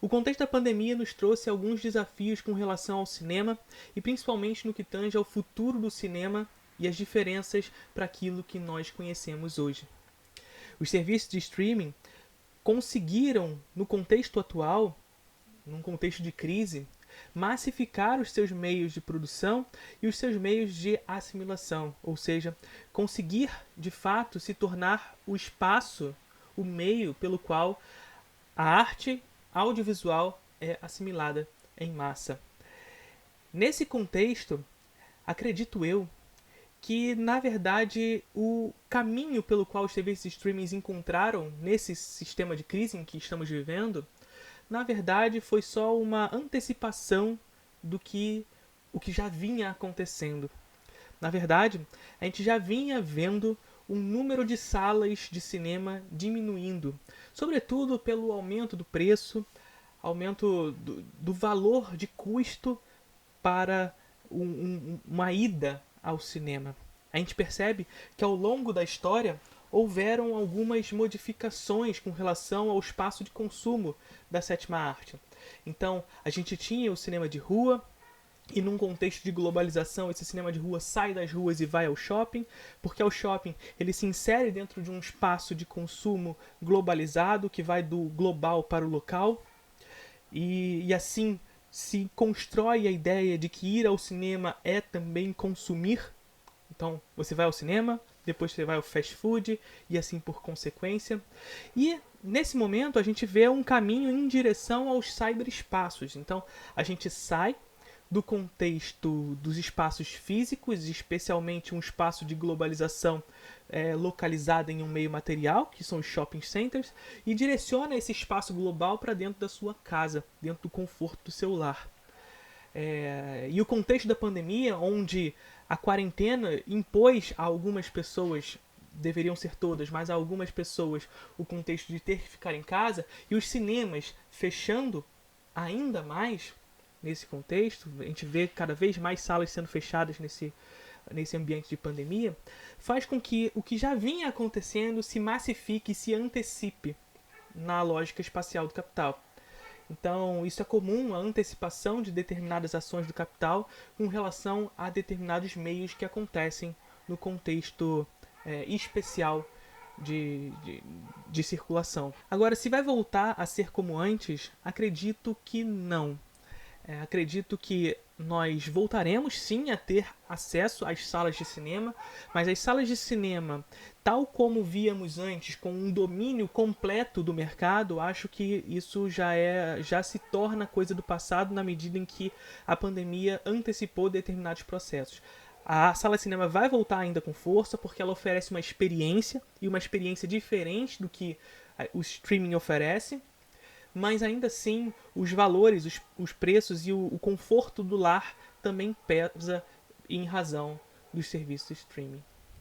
O contexto da pandemia nos trouxe alguns desafios com relação ao cinema e principalmente no que tange ao futuro do cinema e as diferenças para aquilo que nós conhecemos hoje. Os serviços de streaming conseguiram, no contexto atual, num contexto de crise, massificar os seus meios de produção e os seus meios de assimilação, ou seja, conseguir de fato se tornar o espaço, o meio pelo qual a arte audiovisual é assimilada em massa. Nesse contexto, acredito eu que, na verdade, o caminho pelo qual os TVs de streaming encontraram nesse sistema de crise em que estamos vivendo, na verdade, foi só uma antecipação do que o que já vinha acontecendo. Na verdade, a gente já vinha vendo um número de salas de cinema diminuindo, sobretudo pelo aumento do preço, aumento do valor de custo para uma ida ao cinema. A gente percebe que ao longo da história houveram algumas modificações com relação ao espaço de consumo da sétima arte. Então, a gente tinha o cinema de rua, e num contexto de globalização, esse cinema de rua sai das ruas e vai ao shopping, porque ao shopping ele se insere dentro de um espaço de consumo globalizado, que vai do global para o local, e assim se constrói a ideia de que ir ao cinema é também consumir. Então, você vai ao cinema, depois você vai ao fast food e assim por consequência. E nesse momento a gente vê um caminho em direção aos cyberespaços. Então, a gente sai do contexto dos espaços físicos, especialmente um espaço de globalização localizado em um meio material, que são os shopping centers, e direciona esse espaço global para dentro da sua casa, dentro do conforto do seu lar. E o contexto da pandemia, onde a quarentena impôs a algumas pessoas, deveriam ser todas, mas a algumas pessoas, o contexto de ter que ficar em casa, e os cinemas fechando ainda mais nesse contexto, a gente vê cada vez mais salas sendo fechadas nesse ambiente de pandemia, faz com que o que já vinha acontecendo se massifique e se antecipe na lógica espacial do capital. Então, isso é comum, a antecipação de determinadas ações do capital com relação a determinados meios que acontecem no contexto especial de circulação. Agora, se vai voltar a ser como antes, acredito que não. Acredito que nós voltaremos sim a ter acesso às salas de cinema, mas as salas de cinema, tal como víamos antes, com um domínio completo do mercado, acho que isso já se torna coisa do passado na medida em que a pandemia antecipou determinados processos. A sala de cinema vai voltar ainda com força porque ela oferece uma experiência e uma experiência diferente do que o streaming oferece, mas ainda assim os valores, os preços e o conforto do lar também pesa em razão dos serviços de streaming.